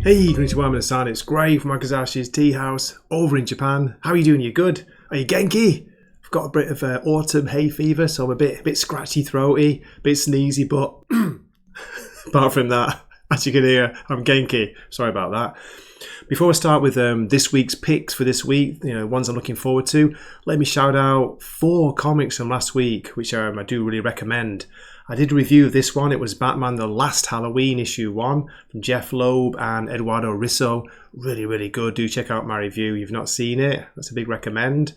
Hey, konnichiwa, it's Gray from Wakizashi's Teahouse over in Japan. How are you doing? You good? Are you genki? I've got a bit of autumn hay fever, so I'm a bit scratchy throaty, a bit sneezy, but apart from that, as you can hear, I'm genki. Sorry about that. Before I start with this week's picks for this week, ones I'm looking forward to, let me shout out 4 comics from last week, which I do really recommend. I did a review of this one. It was Batman The Last Halloween, issue 1, from Jeff Loeb and Eduardo Risso. Really, really good. Do check out my review if you've not seen it. That's a big recommend.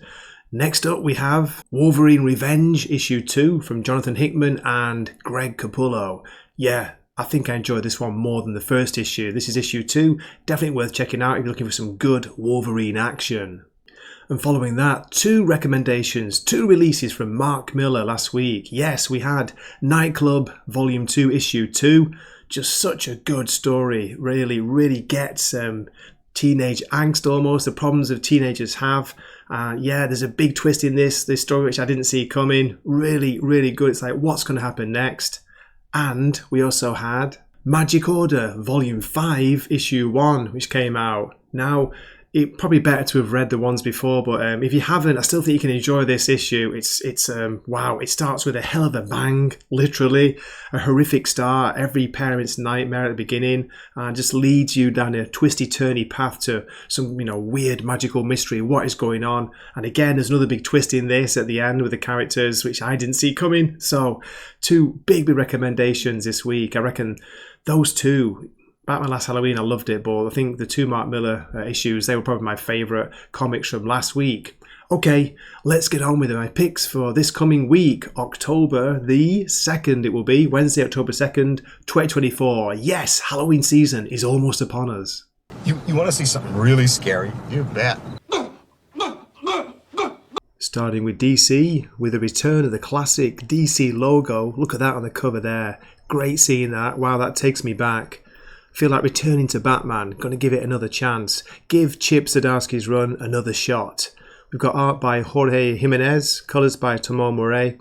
Next up, we have Wolverine Revenge, issue 2, from Jonathan Hickman and Greg Capullo. Yeah, I think I enjoyed this one more than the first issue. This is issue 2. Definitely worth checking out if you're looking for some good Wolverine action. And following that, 2 recommendations, 2 releases from Mark Miller last week. Yes, we had Nightclub Volume 2, Issue 2. Just such a good story. Really gets teenage angst almost, the problems that teenagers have. There's a big twist in this story which I didn't see coming. Really good. It's like, what's going to happen next? And we also had Magic Order Volume 5, Issue 1, which came out. Now, it's probably better to have read the ones before, but if you haven't, I still think you can enjoy this issue. It's wow, it starts with a hell of a bang, literally. A horrific start, every parent's nightmare at the beginning, and just leads you down a twisty-turny path to some, weird magical mystery. What is going on? And again, there's another big twist in this at the end with the characters, which I didn't see coming. So, 2 big recommendations this week. I reckon those 2... Batman Last Halloween, I loved it, but I think the 2 Mark Miller issues, they were probably my favourite comics from last week. Okay, let's get on with my picks for this coming week, October the 2nd it will be, Wednesday, October 2nd, 2024. Yes, Halloween season is almost upon us. You want to see something really scary? You bet. Starting with DC, with the return of the classic DC logo. Look at that on the cover there. Great seeing that. Wow, that takes me back. Feel like returning to Batman, going to give it another chance. Give Chip Zdarsky's run another shot. We've got art by Jorge Jimenez, colours by Tomo Murray.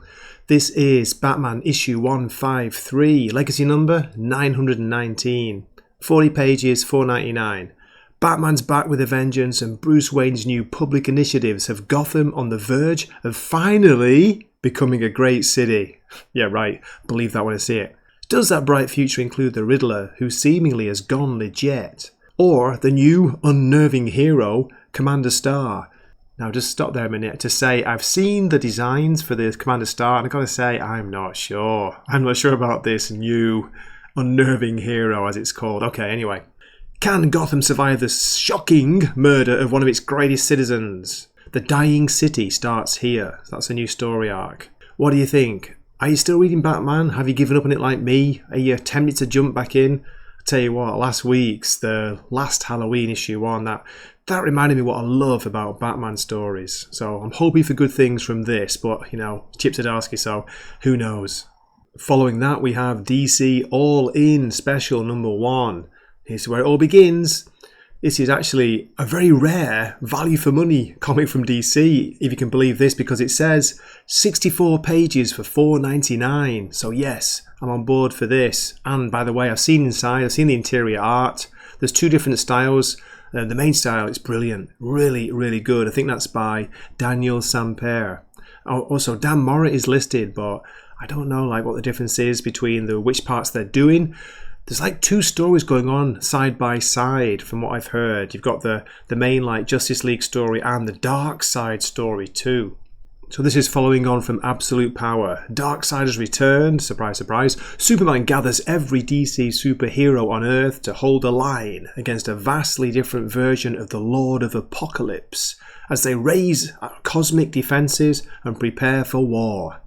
This is Batman issue 153, legacy number 919. 40 pages, $4.99. Batman's back with a vengeance, and Bruce Wayne's new public initiatives have Gotham on the verge of finally becoming a great city. Yeah, right, believe that when I see it. Does that bright future include the Riddler, who seemingly has gone legit? Or the new unnerving hero, Commander Star? Now just stop there a minute to say I've seen the designs for the Commander Star, and I've got to say I'm not sure. I'm not sure about this new unnerving hero, as it's called. Okay, anyway. Can Gotham survive the shocking murder of one of its greatest citizens? The Dying City starts here. That's a new story arc. What do you think? Are you still reading Batman? Have you given up on it like me? Are you tempted to jump back in? I tell you what, last week's The Last Halloween issue 1, that reminded me what I love about Batman stories. So I'm hoping for good things from this, but, Chip Zdarsky, so who knows? Following that, we have DC All In Special number 1. Here's where it all begins. This is actually a very rare value for money comic from DC, if you can believe this, because it says 64 pages for $4.99. So yes, I'm on board for this. And by the way, I've seen inside, I've seen the interior art. There's 2 different styles. The main style is brilliant, really good. I think that's by Daniel Sampere. Also, Dan Mora is listed, but I don't know what the difference is between which parts they're doing. There's 2 stories going on side by side from what I've heard. You've got the main Justice League story and the Dark Side story too. So this is following on from Absolute Power. Darkseid has returned, surprise surprise. Superman gathers every DC superhero on Earth to hold a line against a vastly different version of the Lord of Apocalypse as they raise cosmic defences and prepare for war.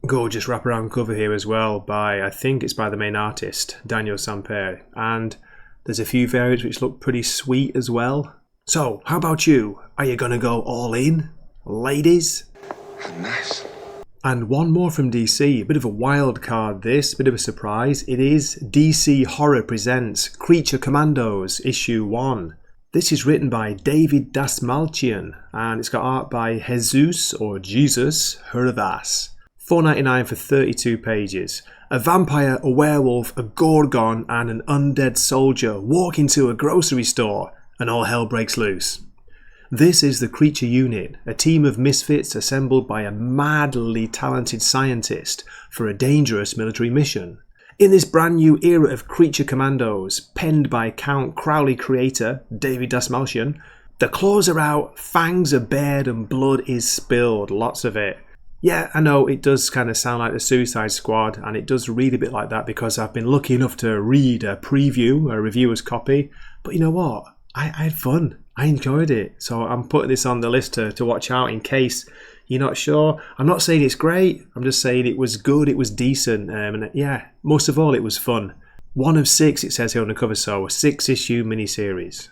Gorgeous wraparound cover here as well I think it's by the main artist, Daniel Sampere. And there's a few variants which look pretty sweet as well. So, how about you? Are you going to go all in, ladies? Nice. And one more from DC, a bit of a wild card this, bit of a surprise. It is DC Horror Presents Creature Commandos, issue 1. This is written by David Dasmalchian, and it's got art by Jesus Hervas. $4.99 for 32 pages. A vampire, a werewolf, a gorgon, and an undead soldier walk into a grocery store, and all hell breaks loose. This is the Creature Unit, a team of misfits assembled by a madly talented scientist for a dangerous military mission. In this brand new era of creature commandos, penned by Count Crowley creator David Dasmalchian, the claws are out, fangs are bared, and blood is spilled, lots of it. Yeah, I know it does kind of sound like the Suicide Squad, and it does read a bit like that because I've been lucky enough to read a preview, a reviewer's copy. But you know what? I had fun. I enjoyed it. So I'm putting this on the list to watch out in case you're not sure. I'm not saying it's great. I'm just saying it was good. It was decent. And yeah, most of all, it was fun. 1 of 6, it says here on the cover, so a 6-issue miniseries.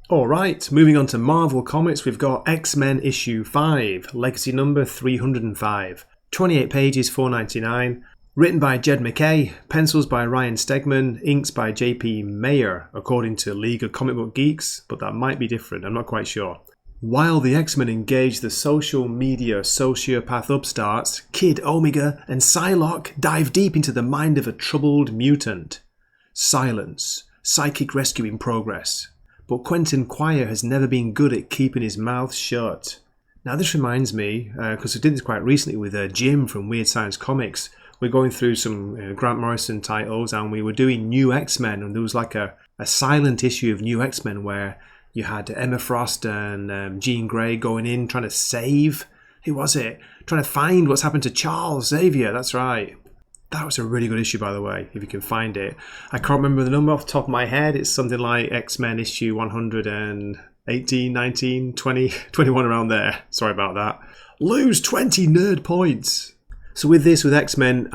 Alright, moving on to Marvel Comics, we've got X-Men issue 5, legacy number 305. 28 pages, $4.99. Written by Jed MacKay, pencils by Ryan Stegman, inks by JP Mayer, according to League of Comic Book Geeks, but that might be different, I'm not quite sure. While the X-Men engage the social media sociopath upstarts, Kid Omega and Psylocke dive deep into the mind of a troubled mutant. Silence. Psychic rescue in progress. But Quentin Quire has never been good at keeping his mouth shut. Now this reminds me, because I did this quite recently with Jim from Weird Science Comics. We're going through some Grant Morrison titles and we were doing New X-Men, and there was like a silent issue of New X-Men where you had Emma Frost and Jean Grey going in trying to save, who was it? Trying to find what's happened to Charles Xavier, that's right. That was a really good issue, by the way, if you can find it. I can't remember the number off the top of my head. It's something like X-Men issue 118, 19, 20, 21, around there. Sorry about that. Lose 20 nerd points. So with this, with X-Men,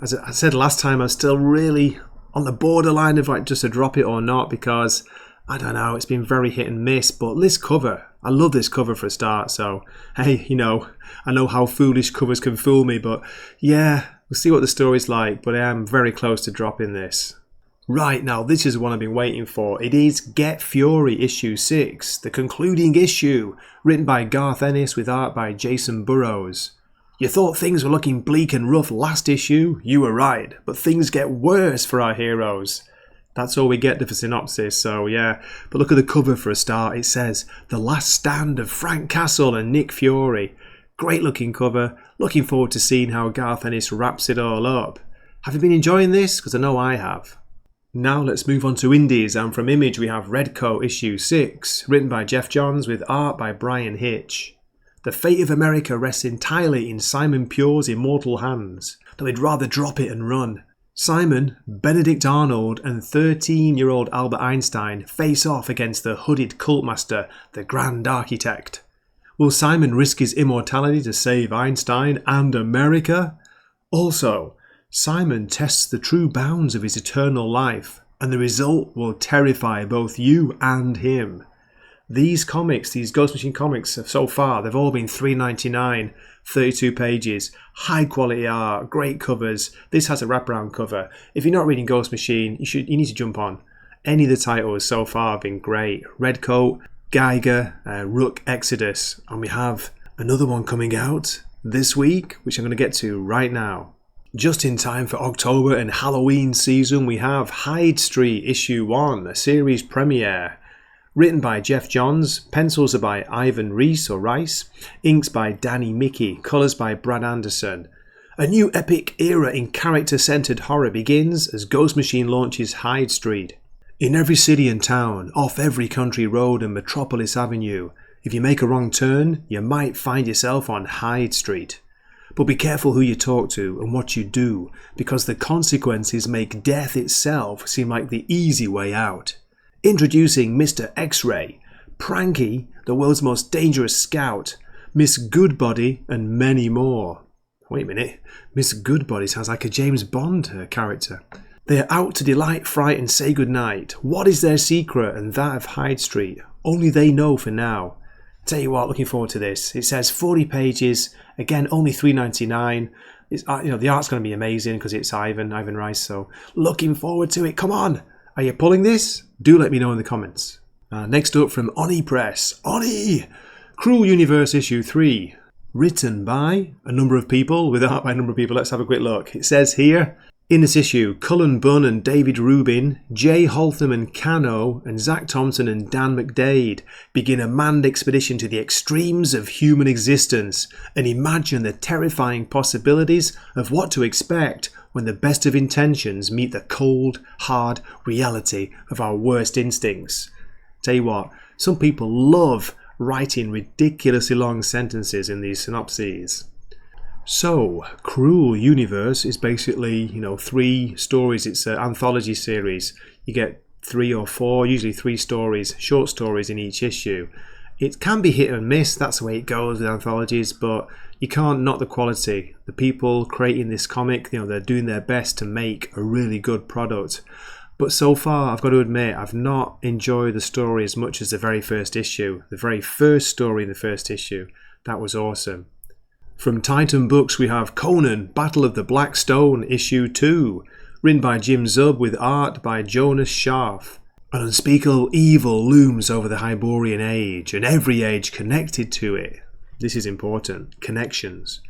as I said last time, I'm still really on the borderline of like just to drop it or not because, I don't know, it's been very hit and miss. But this cover, I love this cover for a start. So, hey, you know, I know how foolish covers can fool me, but yeah, we'll see what the story's like, but I am very close to dropping this. Right, now this is the one I've been waiting for. It is Get Fury issue 6, the concluding issue, written by Garth Ennis with art by Jason Burrows. You thought things were looking bleak and rough last issue? You were right, but things get worse for our heroes. That's all we get for synopsis, so yeah. But look at the cover for a start. It says, The Last Stand of Frank Castle and Nick Fury. Great looking cover. Looking forward to seeing how Garth Ennis wraps it all up. Have you been enjoying this? Because I know I have. Now let's move on to indies, and from Image we have Redcoat issue 6, written by Jeff Johns with art by Brian Hitch. The fate of America rests entirely in Simon Pure's immortal hands, though he'd rather drop it and run. Simon, Benedict Arnold and 13-year-old Albert Einstein face off against the hooded cult master, the Grand Architect. Will Simon risk his immortality to save Einstein and America? Also, Simon tests the true bounds of his eternal life, and the result will terrify both you and him. These comics, these Ghost Machine comics, so far, they've all been $3.99, 32 pages, high quality art, great covers. This has a wraparound cover. If you're not reading Ghost Machine, you need to jump on. Any of the titles so far have been great. Redcoat, Geiger, Rook, Exodus, and we have another one coming out this week, which I'm going to get to right now. Just in time for October and Halloween season, we have Hyde Street issue 1, a series premiere. Written by Jeff Johns, pencils are by Ivan Reis or Rice, inks by Danny Mickey, colours by Brad Anderson. A new epic era in character-centred horror begins as Ghost Machine launches Hyde Street. In every city and town, off every country road and Metropolis Avenue, if you make a wrong turn, you might find yourself on Hyde Street. But be careful who you talk to and what you do, because the consequences make death itself seem like the easy way out. Introducing Mr. X-Ray, Pranky, the world's most dangerous scout, Miss Goodbody, and many more. Wait a minute, Miss Goodbody sounds like a James Bond character. They are out to delight, fright, and say goodnight. What is their secret and that of Hyde Street? Only they know for now. Tell you what, looking forward to this. It says 40 pages, again only $3.99. The art's going to be amazing because it's Ivan Rice, so looking forward to it. Come on! Are you pulling this? Do let me know in the comments. Next up from Oni Press. Oni! Cruel Universe issue 3. written by a number of people, with art by a number of people. Let's have a quick look. It says here, in this issue, Cullen Bunn and David Rubin, Jay Holtham and Cano, and Zach Thompson and Dan McDade begin a manned expedition to the extremes of human existence and imagine the terrifying possibilities of what to expect when the best of intentions meet the cold, hard reality of our worst instincts. Tell you what, some people love writing ridiculously long sentences in these synopses. So, Cruel Universe is basically, 3 stories. It's an anthology series. You get 3 or 4, usually 3 stories, short stories in each issue. It can be hit and miss, that's the way it goes with anthologies, but you can't knock the quality. The people creating this comic, they're doing their best to make a really good product. But so far, I've got to admit, I've not enjoyed the story as much as the very first issue. The very first story in the first issue, that was awesome. From Titan Books we have Conan, Battle of the Black Stone, Issue 2, written by Jim Zub with art by Jonas Scharf. An unspeakable evil looms over the Hyborian age, and every age connected to it. This is important, connections.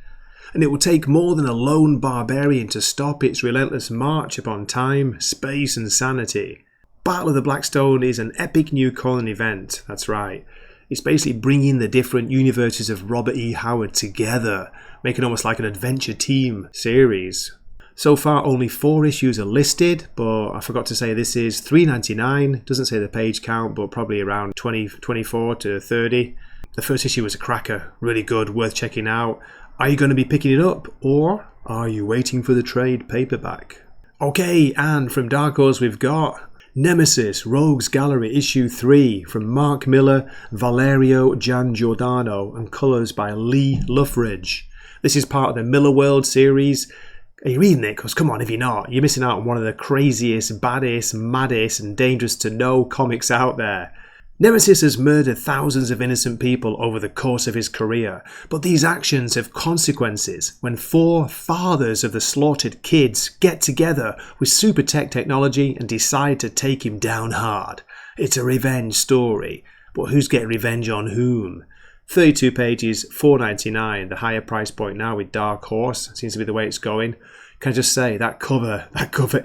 And it will take more than a lone barbarian to stop its relentless march upon time, space and sanity. Battle of the Black Stone is an epic new Conan event, that's right. It's basically bringing the different universes of Robert E. Howard together, making almost like an adventure team series. So far only 4 issues are listed, but I forgot to say this is $3.99. Doesn't say the page count, but probably around 24 to 30. The first issue was a cracker, really good, worth checking out. Are you going to be picking it up, or are you waiting for the trade paperback? Okay, and from Dark Horse we've got Nemesis, Rogues Gallery, Issue 3, from Mark Miller, Valerio Giangiordano, and colours by Lee Luffridge. This is part of the Miller World series. Are you reading it? Because come on, if you're not, you're missing out on one of the craziest, baddest, maddest, and dangerous to know comics out there. Nemesis has murdered thousands of innocent people over the course of his career, but these actions have consequences when 4 fathers of the slaughtered kids get together with super tech technology and decide to take him down hard. It's a revenge story, but who's getting revenge on whom? 32 pages, $4.99, the higher price point now with Dark Horse, seems to be the way it's going. Can I just say, that cover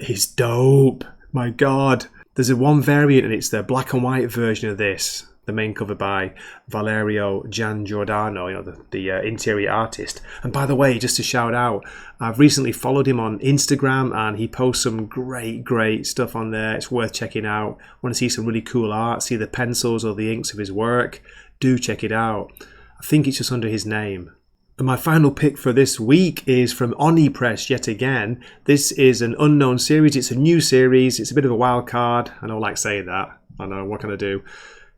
is dope, my god. There's one variant and it's the black and white version of this, the main cover by Valerio Giangiordano, the interior artist. And by the way, just to shout out, I've recently followed him on Instagram and he posts some great stuff on there. It's worth checking out. Want to see some really cool art, see the pencils or the inks of his work? Do check it out. I think it's just under his name. And my final pick for this week is from Oni Press yet again. This is an unknown series. It's a new series. It's a bit of a wild card. I don't like saying that. I know, what can I do?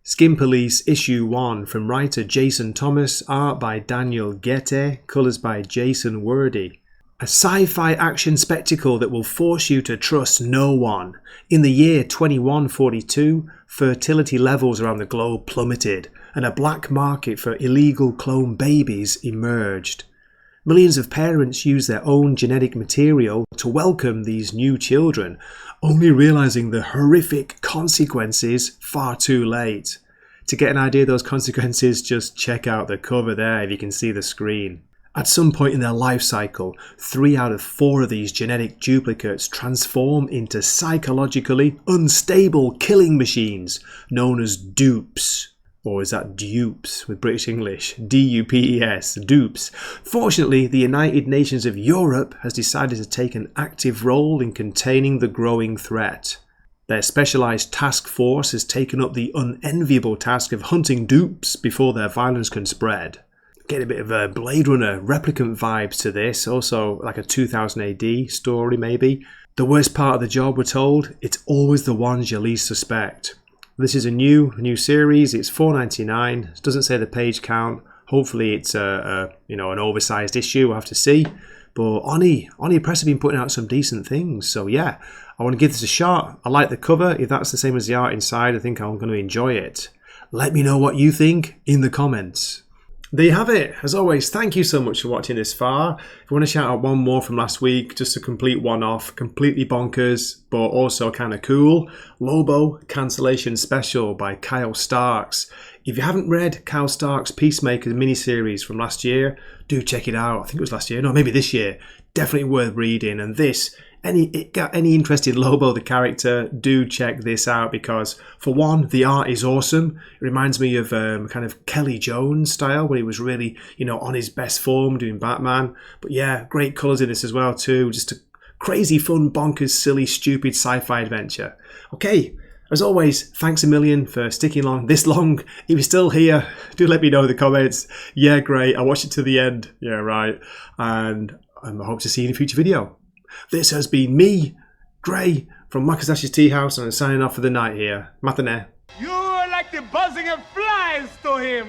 Skin Police Issue 1 from writer Jason Thomas, art by Daniel Guette, colours by Jason Wordy. A sci-fi action spectacle that will force you to trust no one. In the year 2142, fertility levels around the globe plummeted, and a black market for illegal clone babies emerged. Millions of parents use their own genetic material to welcome these new children, only realizing the horrific consequences far too late. To get an idea of those consequences, just check out the cover there if you can see the screen. At some point in their life cycle, 3 out of 4 of these genetic duplicates transform into psychologically unstable killing machines known as dupes. Or is that dupes with British English? D-U-P-E-S, dupes. Fortunately, the United Nations of Europe has decided to take an active role in containing the growing threat. Their specialised task force has taken up the unenviable task of hunting dupes before their violence can spread. Get a bit of a Blade Runner replicant vibes to this, also like a 2000 AD story maybe. The worst part of the job, we're told, it's always the ones you least suspect. This is a new series. It's $4.99. It doesn't say the page count. Hopefully it's an oversized issue. We'll have to see. But Oni Press have been putting out some decent things. So yeah, I want to give this a shot. I like the cover. If that's the same as the art inside, I think I'm going to enjoy it. Let me know what you think in the comments. There you have it. As always, thank you so much for watching this far. If you want to shout out one more from last week, just a complete one-off, completely bonkers, but also kind of cool. Lobo Cancellation Special by Kyle Starks. If you haven't read Kyle Starks' Peacemaker miniseries from last year, do check it out. I think it was last year. No, maybe this year. Definitely worth reading. And this, any interest in Lobo the character, do check this out because, for one, the art is awesome. It reminds me of kind of Kelly Jones style, where he was really, on his best form doing Batman. But yeah, great colours in this as well too. Just a crazy, fun, bonkers, silly, stupid sci-fi adventure. Okay, as always, thanks a million for sticking along this long. If you're still here, do let me know in the comments. Yeah, great. I watched it to the end. Yeah, right. And I hope to see you in a future video. This has been me, Gray, from Wakizashi's Teahouse, and I'm signing off for the night here. Matane. You're like the buzzing of flies to him.